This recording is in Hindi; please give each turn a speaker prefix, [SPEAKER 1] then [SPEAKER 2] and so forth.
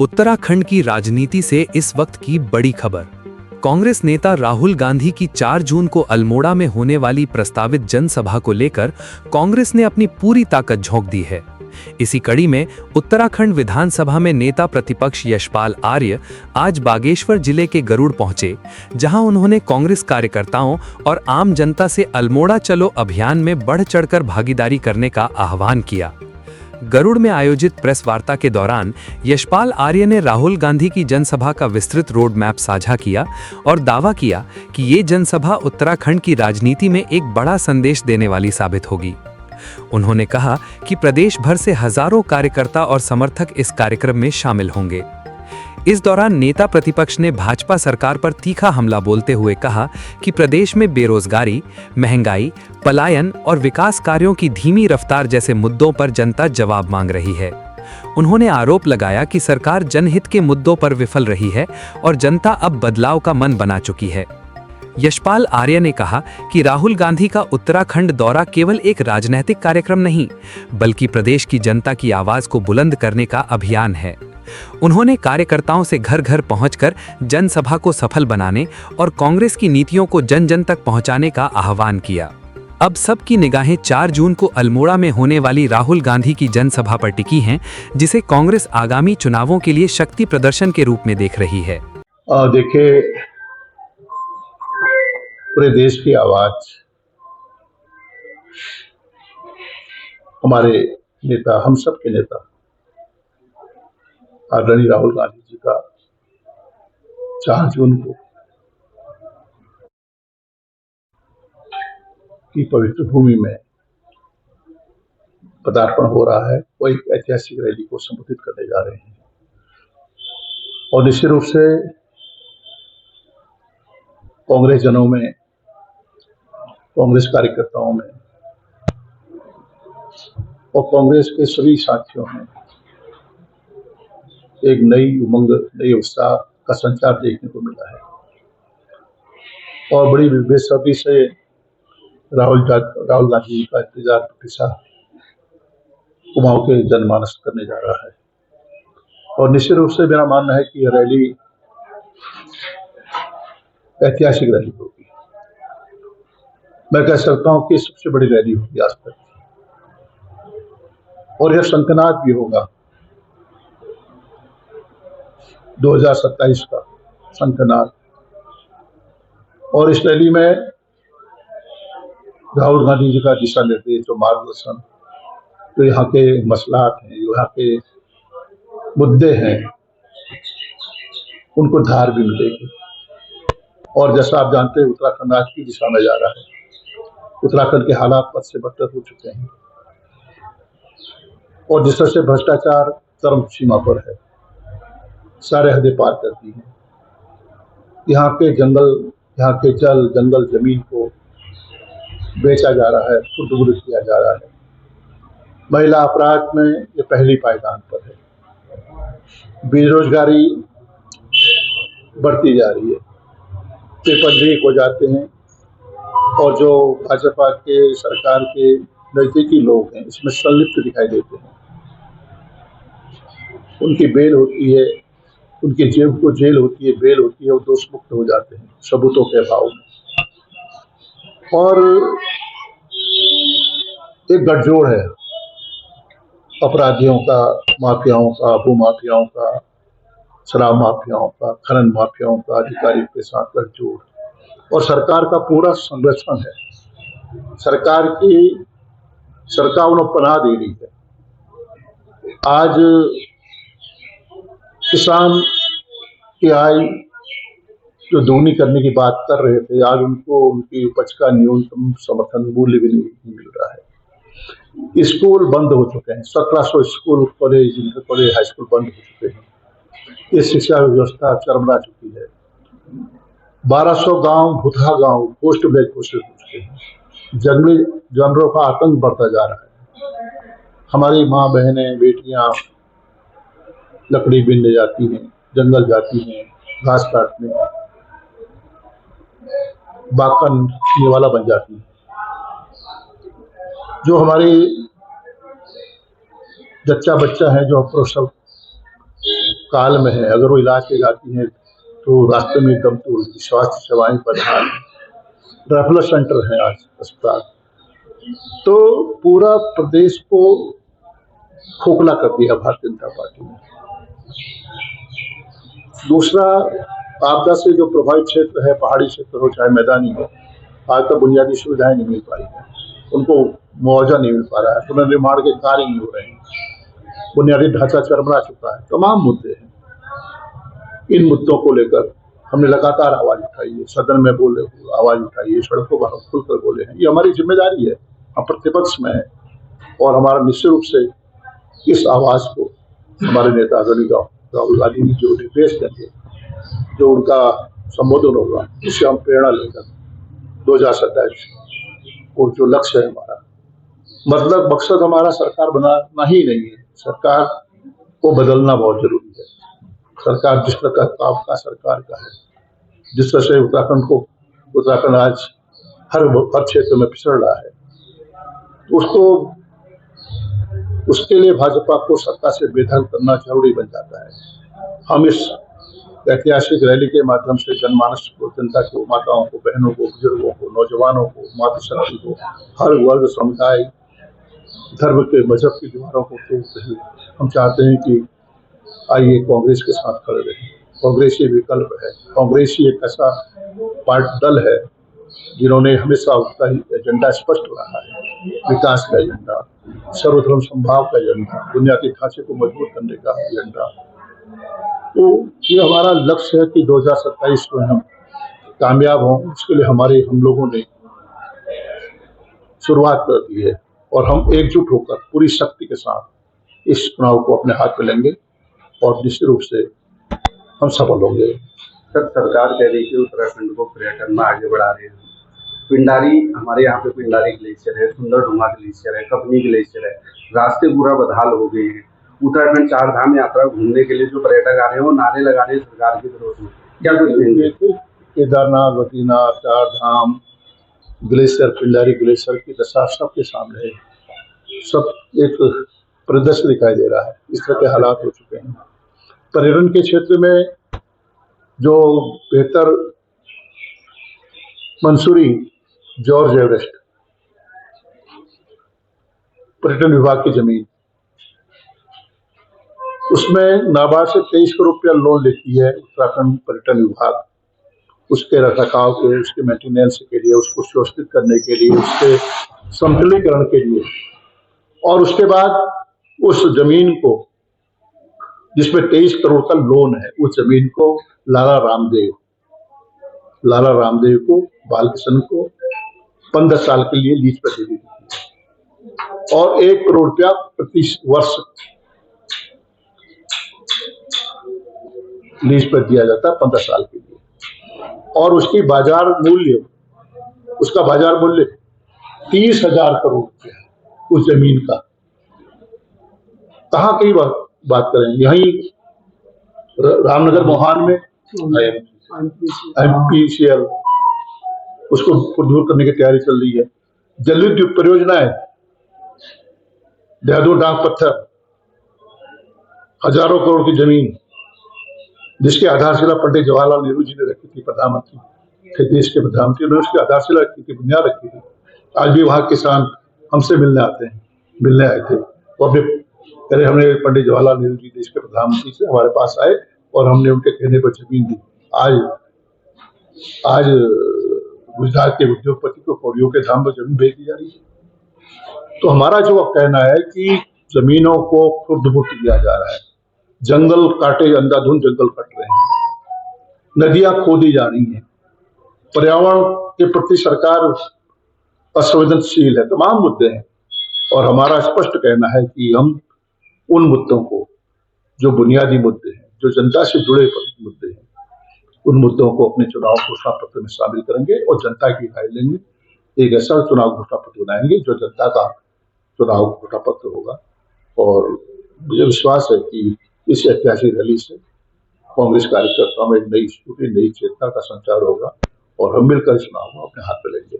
[SPEAKER 1] उत्तराखंड की राजनीति से इस वक्त की बड़ी खबर। कांग्रेस नेता राहुल गांधी की 4 जून को अल्मोड़ा में होने वाली प्रस्तावित जनसभा को लेकर कांग्रेस ने अपनी पूरी ताकत झोंक दी है। इसी कड़ी में उत्तराखंड विधानसभा में नेता प्रतिपक्ष यशपाल आर्य आज बागेश्वर जिले के गरुड़ पहुंचे, जहां उन्होंने कांग्रेस कार्यकर्ताओं और आम जनता से अल्मोड़ा चलो अभियान में बढ़ चढ़कर भागीदारी करने का आह्वान किया। गरुड़ में आयोजित प्रेस वार्ता के दौरान यशपाल आर्य ने राहुल गांधी की जनसभा का विस्तृत रोड मैप साझा किया और दावा किया कि ये जनसभा उत्तराखंड की राजनीति में एक बड़ा संदेश देने वाली साबित होगी। उन्होंने कहा कि प्रदेश भर से हजारों कार्यकर्ता और समर्थक इस कार्यक्रम में शामिल होंगे। इस दौरान नेता प्रतिपक्ष ने भाजपा सरकार पर तीखा हमला बोलते हुए कहा कि प्रदेश में बेरोजगारी, महंगाई, पलायन और विकास कार्यों की धीमी रफ्तार जैसे मुद्दों पर जनता जवाब मांग रही है। उन्होंने आरोप लगाया कि सरकार जनहित के मुद्दों पर विफल रही है और जनता अब बदलाव का मन बना चुकी है। यशपाल आर्य ने कहा कि राहुल गांधी का उत्तराखंड दौरा केवल एक राजनीतिक कार्यक्रम नहीं, बल्कि प्रदेश की जनता की आवाज को बुलंद करने का अभियान है। उन्होंने कार्यकर्ताओं से घर घर पहुंचकर जनसभा को सफल बनाने और कांग्रेस की नीतियों को जन जन तक पहुंचाने का आह्वान किया। अब सबकी निगाहें 4 जून को अल्मोड़ा में होने वाली राहुल गांधी की जनसभा पर टिकी हैं, जिसे कांग्रेस आगामी चुनावों के लिए शक्ति प्रदर्शन के रूप में देख रही है।
[SPEAKER 2] देखिए, पूरे देश की आवाज हमारे नेता, हम सब के नेता आदरणीय राहुल गांधी जी का 4 जून को की पवित्र भूमि में पदार्पण हो रहा है। वो एक ऐतिहासिक रैली को संबोधित करने जा रहे हैं और निश्चित रूप से कांग्रेस जनों में, कांग्रेस कार्यकर्ताओं में और कांग्रेस के सभी साथियों में एक नई उमंग, नई उत्साह का संचार देखने को मिला है और बड़ी बेसब्री से राहुल गांधी जी का इंतजार प्रतीक्षा कुमाऊं के जनमानस करने जा रहा है। और निश्चित रूप से मेरा मानना है कि यह रैली ऐतिहासिक रैली होगी। मैं कह सकता हूं कि सबसे बड़ी रैली होगी आज तक, और यह शंखनाद भी होगा 2027 का शंखनाद। और इस रैली में राहुल गांधी जी का दिशा निर्देश, जो मार्गदर्शन, जो यहाँ के मसलात हैं, जो यहाँ के मुद्दे हैं, उनको धार भी मिलेगी। और जैसा आप जानते हैं, उत्तराखंड आज की दिशा में जा रहा है। उत्तराखंड के हालात बद से बदतर हो चुके हैं और जिस तरह से भ्रष्टाचार चरम सीमा पर है, सारे हदें पार करती हैं। यहाँ के जंगल, यहाँ के जल, जंगल, जमीन को बेचा जा रहा है, खुर्द-बुर्द किया जा रहा है। महिला अपराध में ये पहली पायदान पर है। बेरोजगारी बढ़ती जा रही है, पेपर लीक हो जाते हैं और जो भाजपा के, सरकार के नजदीकी लोग हैं, इसमें संलिप्त दिखाई देते हैं। उनकी बेल होती है, उनकी जेब को जेल होती है, बेल होती है, वो दोष मुक्त हो जाते हैं सबूतों के अभाव में। और एक गठजोड़ है अपराधियों का, माफियाओं का, भूमाफियाओं का, शराब माफियाओं का, खनन माफियाओं का, अधिकारियों के साथ गठजोड़, और सरकार का पूरा संरक्षण है। सरकार उन्हें पनाह दे रही है। आज किसान की आय जो दोगुनी करने की बात कर रहे थे, आज उनको उनकी उपज का न्यूनतम समर्थन मूल्य भी नहीं मिल रहा है। स्कूल बंद हो चुके हैं, 1700 school, college, inter college, high school बंद हो चुके हैं। ये शिक्षा व्यवस्था चरमरा चुकी है। 1200 गांव, भुतहा गांव पोस्ट ब्लैक घोषित हो चुके हैं। जंगली जानवरों का आतंक बढ़ता जा रहा है। हमारी माँ बहनें, बेटियां लकड़ी बीनने जाती हैं, जंगल जाती हैं, घास काटने, बाकन निवाला बन जाती है। जो हमारी जच्चा बच्चा है, जो प्रसव काल में है, अगर वो इलाज के जाती हैं तो रास्ते में एकदम तो स्वास्थ्य सेवाएं बदहाल हैं। रेफरल सेंटर है आज अस्पताल, तो पूरा प्रदेश को खोखला कर दिया भारतीय जनता पार्टी ने। दूसरा, आपदा से जो प्रभावित क्षेत्र है, पहाड़ी क्षेत्र हो चाहे मैदानी हो, आज तक बुनियादी सुविधाएं नहीं मिल पाई हैं, उनको मुआवजा नहीं मिल पा रहा है, पुनर्निर्माण के कार्य नहीं हो रहे हैं, बुनियादी ढांचा चरमरा चुका है, तमाम मुद्दे हैं। इन मुद्दों को लेकर हमने लगातार आवाज उठाई है, सदन में बोले, आवाज उठाई है, सड़कों पर हम खुलकर बोले हैं। ये हमारी जिम्मेदारी है, हम प्रतिपक्ष में है और हमारा निश्चित रूप से इस आवाज को हमारे नेता आदरणीय राहुल गांधी जी जो निर्देश देंगे, जो उनका संबोधन होगा, उससे हम प्रेरणा लेकर 2027 को जो लक्ष्य है हमारा, मतलब मकसद हमारा सरकार बनाना ही नहीं है, सरकार को बदलना बहुत जरूरी है। सरकार जिस तरह का सरकार का है, जिस तरह से उत्तराखंड आज हर क्षेत्र में पिछड़ रहा है, उसके लिए भाजपा को सत्ता से बेदखल करना जरूरी बन जाता है। हम इस ऐतिहासिक रैली के माध्यम से जनमानस को, जनता को, माताओं को, बहनों को, बुजुर्गों को, नौजवानों को, मातृशक्ति को, हर वर्ग, समुदाय, धर्म के, मजहब की दीवारों को तोड़ते हुए हम चाहते हैं कि आइए कांग्रेस के साथ खड़े रहें। कांग्रेस ही विकल्प है, कांग्रेस ही एक ऐसा दल है जिन्होंने हमेशा उसका एजेंडा स्पष्ट रहा है, विकास का एजेंडा, सर्वधर्म समभाव का एजेंडा, बुनियादी ढांचे को मजबूत करने का एजेंडा। तो ये हमारा लक्ष्य है कि 2027 में हम कामयाब हों, उसके लिए हम लोगों ने शुरुआत कर दी है और हम एकजुट होकर पूरी शक्ति के साथ इस चुनाव को अपने हाथ में लेंगे और निश्चित रूप से हम सफल होंगे।
[SPEAKER 3] सर, सरकार कह रही है कि उत्तराखंड को पर्यटन में आगे बढ़ा रहे हैं। पिंडारी, हमारे यहाँ पे पिंडारी ग्लेशियर है, सुंदरढूंगा ग्लेशियर है, कपनी ग्लेशियर है, रास्ते पूरा बदहाल हो गए हैं। उत्तराखंड 4 धाम यात्रा घूमने के लिए जो पर्यटक आ रहे हैं वो नारे लगा रहे हैं सरकार के विरोध में, क्या करेंगे?
[SPEAKER 2] केदारनाथ, बद्रीनाथ, 4 धाम, ग्लेशियर, पिंडारी ग्लेशियर की दशा सबके सामने है, सब एक परिदृश्य दिखाई दे रहा है। इस तरह के हालात हो चुके हैं। पर्यटन के क्षेत्र में जो बेहतर मंसूरी जॉर्ज एवरेस्ट, पर्यटन विभाग की जमीन, उसमें नाबार्ड से 23 करोड़ रुपया लोन लेती है उत्तराखंड पर्यटन विभाग, उसके रखरखाव के, उसके मेंटेनेंस के लिए, उसको सुरक्षित करने के लिए, उसके समतलीकरण के लिए। और उसके बाद उस जमीन को, जिसमें 23 करोड़ का लोन है, उस जमीन को लाला रामदेव को, बालकृष्ण को 15 साल के लिए लीज पर दे दी थी और 1 करोड़ रुपया प्रति वर्ष लीज पर दिया जाता है 15 साल के लिए। और उसका बाजार मूल्य 30,000 करोड़ रुपया है उस जमीन का। कहाँ की बात करें, यहीं रामनगर मोहान में MPCL उसको दूर करने की तैयारी चल रही है। जलविद्युत परियोजना है, देहरादून डांग पत्थर, हजारों करोड़ की जमीन, जिसकी आधारशिला पंडित जवाहरलाल नेहरू जी ने रखी थी, प्रधानमंत्री थे, देश के प्रधानमंत्री ने उसकी आधारशिला रखी थी, बुनियाद रखी थी। आज भी वहाँ किसान हमसे मिलने आए थे और पहले हमने पंडित जवाहरलाल नेहरू जी देश के प्रधानमंत्री से हमारे पास आए और हमने उनके कहने पर जमीन दी। आज गुजरात के उद्योगपति को पौड़ियों के धाम पर जमीन भेज दी जा रही है। तो हमारा जो कहना है कि जमीनों को खुर्द-बुर्द किया जा रहा है, जंगल काटे, अंधाधुंध जंगल कट रहे हैं, नदियां खोदी जा रही हैं, पर्यावरण के प्रति सरकार असंवेदनशील है, तमाम मुद्दे हैं। और हमारा स्पष्ट कहना है कि हम उन मुद्दों को, जो बुनियादी मुद्दे हैं, जो जनता से जुड़े मुद्दे हैं, उन मुद्दों को अपने चुनाव घोषणा पत्र में शामिल करेंगे और जनता की राय लेंगे। एक ऐसा चुनाव घोषणा पत्र बनाएंगे जो जनता का चुनाव घोषणा पत्र होगा। और मुझे विश्वास है कि इस ऐतिहासिक रैली से कांग्रेस कार्यकर्ताओं में नई चेतना का संचार होगा और हम मिलकर इस चुनाव को अपने हाथ में लेंगे।